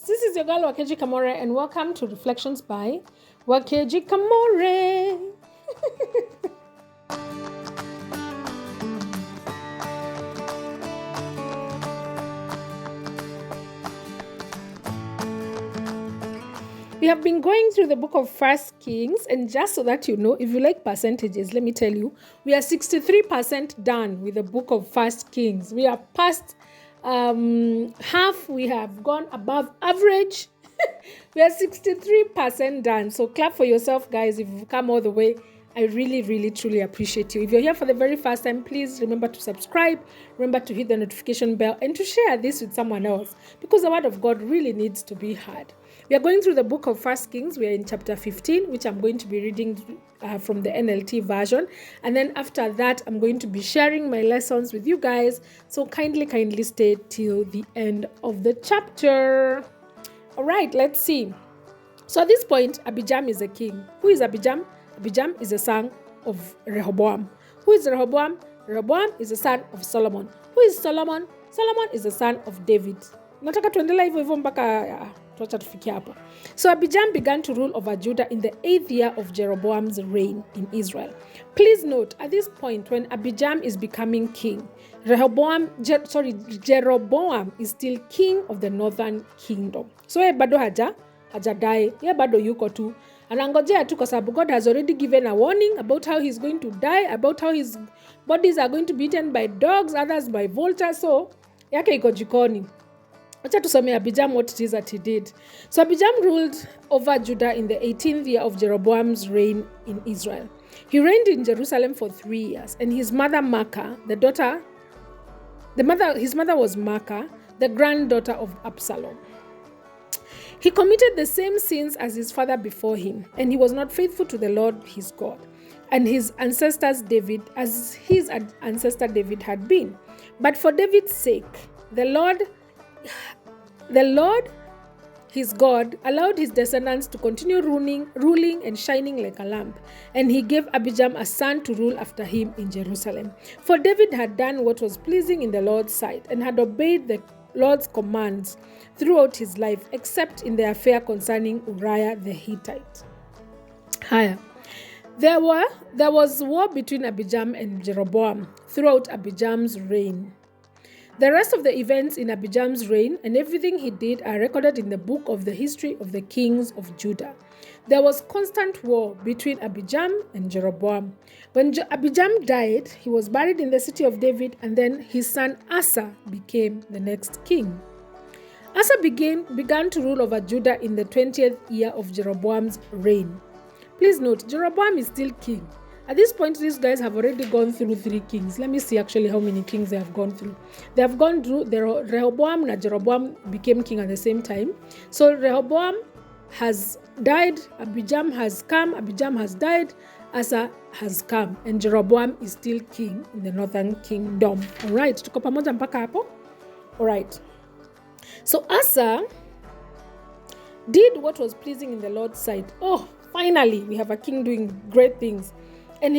This is your girl Wakeji Kamore, and welcome to Reflections by Wakeji Kamore. We have been going through the book of First Kings, and just so that you know, if you like percentages, let me tell you, we are 63% done with the book of First Kings. We are past half. We have gone above average. We are 63% done. So clap for yourself, guys, if you've come all the way. I really, really, truly appreciate you. If you're here for the very first time, please remember to subscribe, remember to hit the notification bell, and to share this with someone else, because the word of God really needs to be heard. We are going through the book of First Kings. We are in chapter 15, which I'm going to be reading from the NLT version. And then after that, I'm going to be sharing my lessons with you guys. So kindly stay till the end of the chapter. All right, let's see. So at this point, Abijam is a king. Who is Abijam? Abijam is the son of Rehoboam. Who is Rehoboam? Rehoboam is the son of Solomon. Who is Solomon? Solomon is the son of David. Nataka tuendelea hivyo mpaka tuacha tufikie hapo. So Abijam began to rule over Judah in the 8th year of Jeroboam's reign in Israel. Please note, at this point, when Abijam is becoming king, Jeroboam is still king of the northern kingdom. So bado hajadai, bado yuko tu. Anangojea tu kwa sababu God has already given a warning about how he's going to die, about how his bodies are going to be eaten by dogs, others by vultures. So yake iko jikoni. Acha tusome Abijam what it is that he did. So Abijam ruled over Judah in the 18th year of Jeroboam's reign in Israel. He reigned in Jerusalem for 3 years, and his mother Maacah, his mother was Maacah, the granddaughter of Absalom. He committed the same sins as his father before him, and he was not faithful to the Lord his God, and his ancestor David had been. But for David's sake, the Lord his God allowed his descendants to continue ruling and shining like a lamp, and he gave Abijam a son to rule after him in Jerusalem. For David had done what was pleasing in the Lord's sight, and had obeyed the Lord's commands throughout his life, except in the affair concerning Uriah the Hittite. Higher. There was war between Abijam and Jeroboam throughout Abijam's reign. The rest of the events in Abijam's reign and everything he did are recorded in the book of the history of the kings of Judah. There was constant war between Abijam and Jeroboam. When Abijam died, he was buried in the city of David, and then his son Asa became the next king. Asa began to rule over Judah in the 20th year of Jeroboam's reign. Please note, Jeroboam is still king. At this point, these guys have already gone through 3 kings. Let me see actually how many kings they have gone through. They have gone through, Rehoboam and Jeroboam became king at the same time. So Rehoboam has died, Abijam has come, Abijam has died, Asa has come, and Jeroboam is still king in the northern kingdom. Alright, tuko pamoja mpaka hapo? Alright. So Asa did what was pleasing in the Lord's sight. Oh, finally, we have a king doing great things. And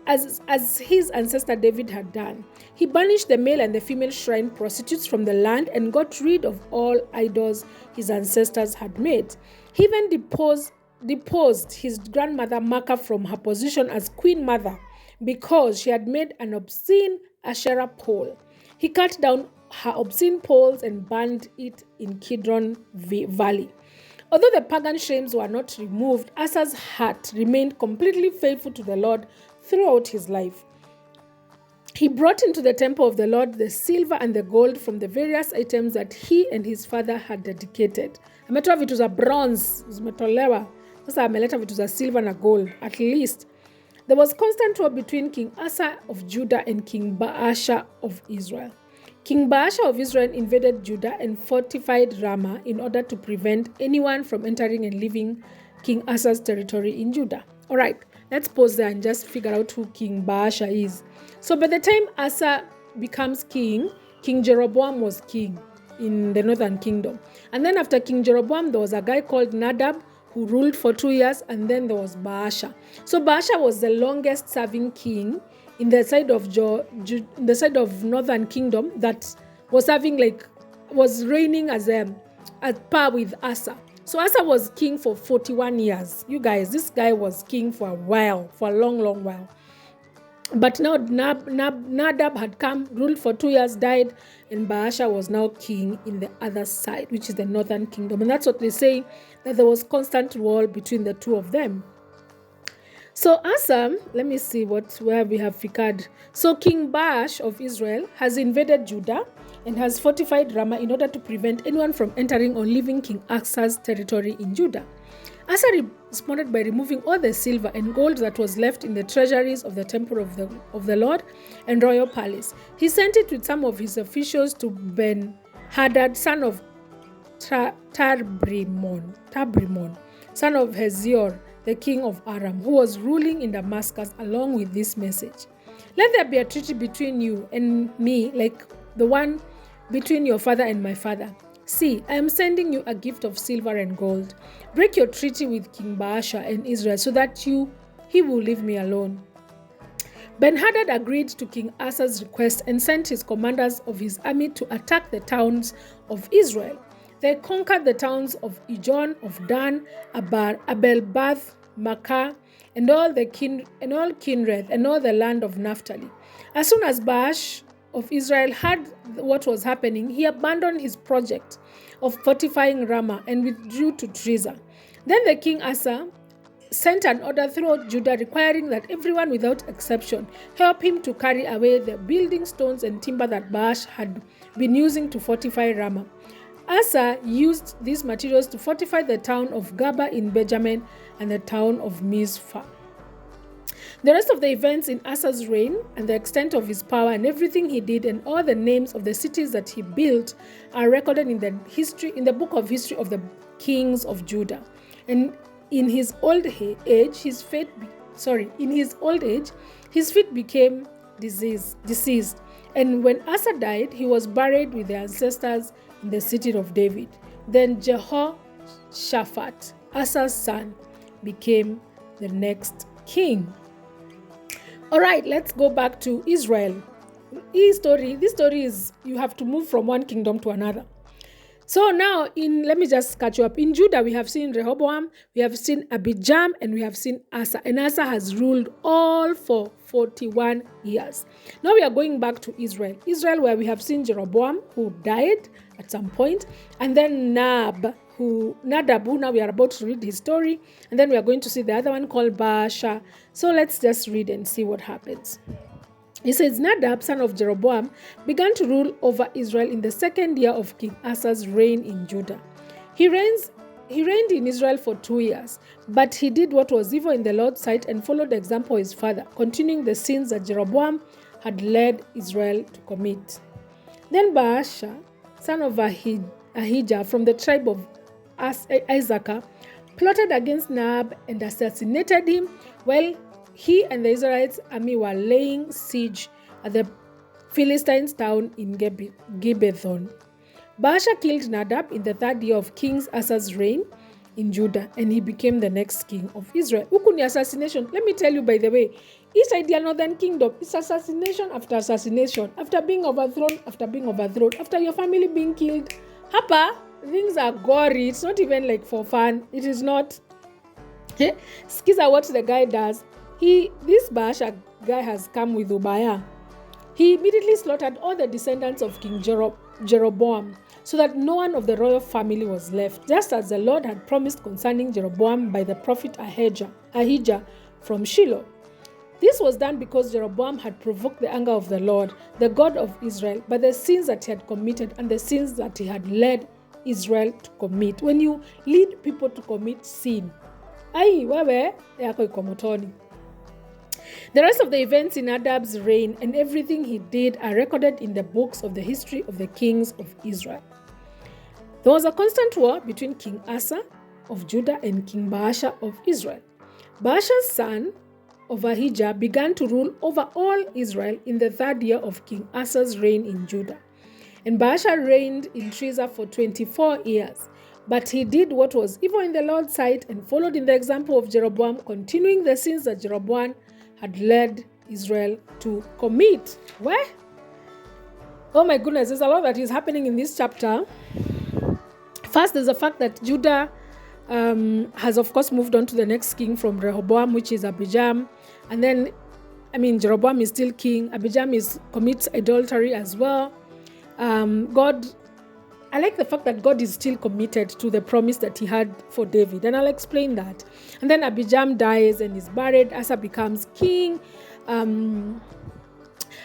as his ancestor David had done, he banished the male and the female shrine prostitutes from the land and got rid of all idols his ancestors had made. He even deposed his grandmother Maacah from her position as queen mother because she had made an obscene Asherah pole. He cut down her obscene poles and burned it in Kidron Valley. Although the pagan shrines were not removed, Asa's heart remained completely faithful to the Lord throughout his life. He brought into the temple of the Lord the silver and the gold from the various items that he and his father had dedicated. Ametoa vitu za bronze, zimetolewa. Sasa ameleta vitu za silver na gold, at least. There was constant war between King Asa of Judah and King Baasha of Israel. King Baasha of Israel invaded Judah and fortified Ramah in order to prevent anyone from entering and leaving King Asa's territory in Judah. All right, let's pause there and just figure out who King Baasha is. So by the time Asa becomes king, King Jeroboam was king in the northern kingdom. And then after King Jeroboam, there was a guy called Nadab who ruled for 2 years, and then there was Baasha. So Baasha was the longest serving king in the side of northern kingdom that was reigning as at par with Asa. So Asa was king for 41 years. You guys, this guy was king for a while, for a long, long while. But now Nadab had come, ruled for 2 years, died, and Baasha was now king in the other side, which is the northern kingdom. And that's what they say, that there was constant war between the two of them. So Asa, let me see where we have Fikad. So King Baasha of Israel has invaded Judah and has fortified Ramah in order to prevent anyone from entering or leaving King Asa's territory in Judah. Asa responded by removing all the silver and gold that was left in the treasuries of the temple of the Lord and royal palace. He sent it with some of his officials to Ben-Hadad, son of Tabrimon, son of Hezior, the king of Aram, who was ruling in Damascus, along with this message: "Let there be a treaty between you and me, like the one between your father and my father. See, I am sending you a gift of silver and gold. Break your treaty with King Baasha and Israel so that he will leave me alone." Ben-Hadad agreed to King Asa's request and sent his commanders of his army to attack the towns of Israel. They conquered the towns of Ijon, of Dan, Abel-Bath, Makkah, and all Kinreth, and all the land of Naphtali. As soon as Baasha of Israel heard what was happening, he abandoned his project of fortifying Ramah and withdrew to Tirzah. Then the king Asa sent an order throughout Judah requiring that everyone without exception help him to carry away the building stones and timber that Baasha had been using to fortify Ramah. Asa used these materials to fortify the town of Gaba in Benjamin and the town of Mizpah. The rest of the events in Asa's reign and the extent of his power and everything he did and all the names of the cities that he built are recorded in the book of history of the kings of Judah. And in his old age, his feet became diseased. And when Asa died, he was buried with the ancestors in the city of David. Then Jehoshaphat, Asa's son, became the next king. All right, let's go back to Israel. This story is, you have to move from one kingdom to another. So now, let me just catch you up. In Judah, we have seen Rehoboam, we have seen Abijam, and we have seen Asa. And Asa has ruled all for 41 years. Now we are going back to Israel. Israel, where we have seen Jeroboam, who died at some point, and then Nadab, who now we are about to read his story, and then we are going to see the other one called Baasha. So let's just read and see what happens. He says, Nadab, son of Jeroboam, began to rule over Israel in the second year of King Asa's reign in Judah. He reigned in Israel for 2 years, but he did what was evil in the Lord's sight and followed the example of his father, continuing the sins that Jeroboam had led Israel to commit. Then Baasha, son of Ahijah, from the tribe of Issachar, plotted against Nadab and assassinated him while he and the Israelites' army were laying siege at the Philistines' town in Gibbethon. Baasha killed Nadab in the third year of King Asa's reign in Judah, and he became the next king of Israel. Ukuni assassination. Let me tell you, by the way, each ideal northern kingdom is assassination after assassination, after being overthrown, after your family being killed. Hapa, things are gory. It's not even like for fun. It is not. Skiza what the guy does. This Baasha guy has come with Ubaya. He immediately slaughtered all the descendants of King Jeroboam, so that no one of the royal family was left, just as the Lord had promised concerning Jeroboam by the prophet Ahijah from Shiloh. This was done because Jeroboam had provoked the anger of the Lord, the God of Israel, by the sins that he had committed and the sins that he had led Israel to commit. When you lead people to commit sin, the rest of the events in Nadab's reign and everything he did are recorded in the books of the history of the kings of Israel. There was a constant war between King Asa of Judah and King Baasha of Israel. Baasha's son of Ahijah began to rule over all Israel in the third year of King Asa's reign in Judah. And Baasha reigned in Tirzah for 24 years. But he did what was evil in the Lord's sight and followed in the example of Jeroboam, continuing the sins that Jeroboam had led Israel to commit. Where? Oh my goodness, there's a lot that is happening in this chapter. First, there's the fact that Judah has, of course, moved on to the next king from Rehoboam, which is Abijam. And then, Jeroboam is still king. Abijam commits adultery as well. I like the fact that God is still committed to the promise that he had for David, and I'll explain that. And then Abijam dies and is buried. Asa becomes king. And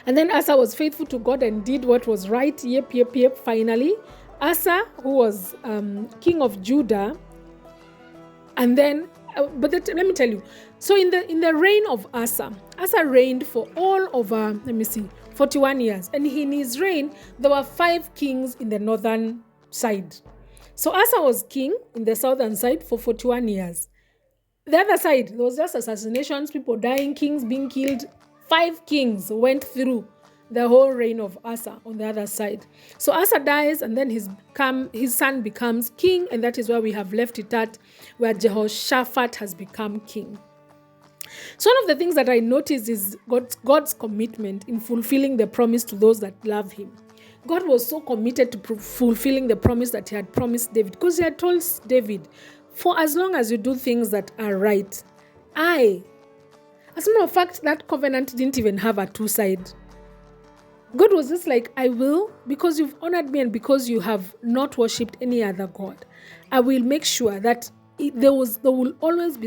then Asa was faithful to God and did what was right. Yep. Finally, Asa, who was king of Judah, and then, let me tell you. So in the reign of Asa reigned for all over, 41 years. And in his reign, there were 5 kings in the northern side. So Asa was king in the southern side for 41 years. The other side, there was just assassinations, people dying, kings being killed. 5 kings went through the whole reign of Asa on the other side. So Asa dies, and then his son becomes king, and that is where we have left it at, where Jehoshaphat has become king. So one of the things that I noticed is God's commitment in fulfilling the promise to those that love him. God was so committed to fulfilling the promise that he had promised David, because he had told David, for as long as you do things that are right, as a matter of fact, that covenant didn't even have a 2-side. God was just like, I will, because you've honored me and because you have not worshipped any other God, I will make sure that there will always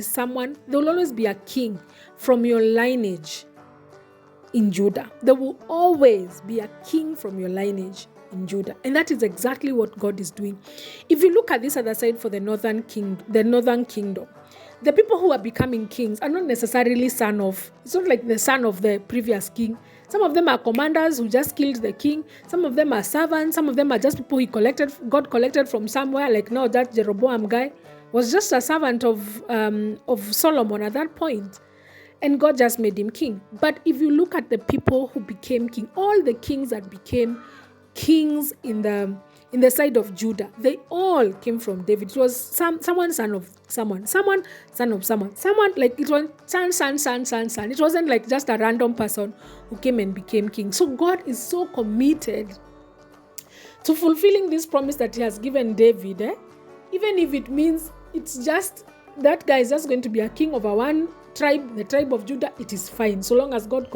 be a king from your lineage in Judah. There will always be a king from your lineage in Judah. And that is exactly what God is doing. If you look at this other side for the northern kingdom, the people who are becoming kings are not necessarily it's not like the son of the previous king. Some of them are commanders who just killed the king. Some of them are servants. Some of them are just people God collected from somewhere. Like now, that Jeroboam guy was just a servant of Solomon at that point. And God just made him king. But if you look at the people who became king, all the kings that became kings in the side of Judah, they all came from David. It was someone son of someone, someone son of someone like it was son. It wasn't like just a random person who came and became king. So God is so committed to fulfilling this promise that he has given David, even if it means it's just that guy is just going to be a king over one tribe, the tribe of Judah. It is fine, so long as God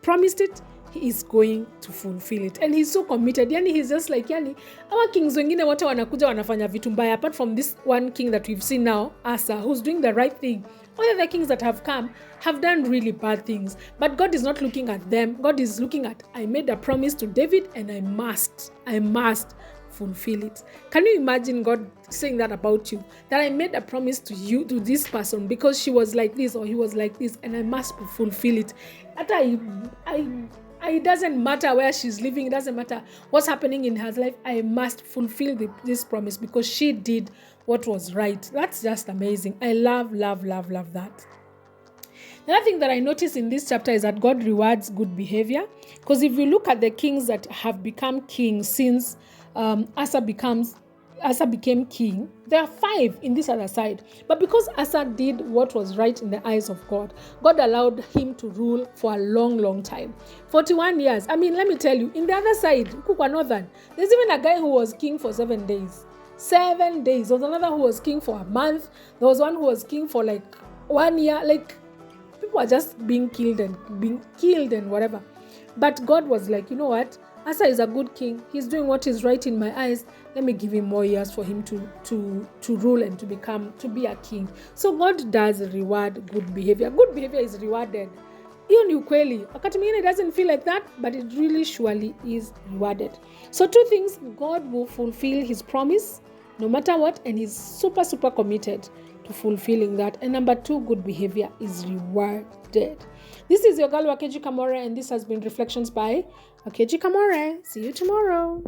promised it. He is going to fulfill it, and he's so committed. He's just like, our kings wengine wote wanakuja wanafanya vitu mbaya, apart from this one king that we've seen now, Asa, who's doing the right thing. All the kings that have come have done really bad things, but God is not looking at them. God is looking at, I made a promise to David, and I must fulfill it. Can you imagine God saying that about you? That I made a promise to you, to this person, because she was like this or he was like this, and I must fulfill it. It doesn't matter where she's living. It doesn't matter what's happening in her life. I must fulfill this promise because she did what was right. That's just amazing. I love that. The other thing that I notice in this chapter is that God rewards good behavior. Because if you look at the kings that have become kings since Asa became king, there are 5 in this other side. But because Asa did what was right in the eyes of God, God allowed him to rule for a long time. 41 years. Let me tell you, in the other side, Kukwa Northern, there's even a guy who was king for 7 days. 7 days. There was another who was king for a month. There was one who was king for like 1 year. Like, people are just being killed and whatever. But God was like, you know what? Asa is a good king. He's doing what is right in my eyes. Let me give him more years for him to rule and to be a king. So God does reward good behavior. Good behavior is rewarded. Hiyo ni ukweli. Wakati mwingine it doesn't feel like that, but it really surely is rewarded. So 2 things, God will fulfill his promise no matter what, and he's super committed to fulfilling that. And number 2, good behavior is rewarded. This is your girl Wakeji Kamore, and this has been Reflections by Wakeji Kamore. See you tomorrow.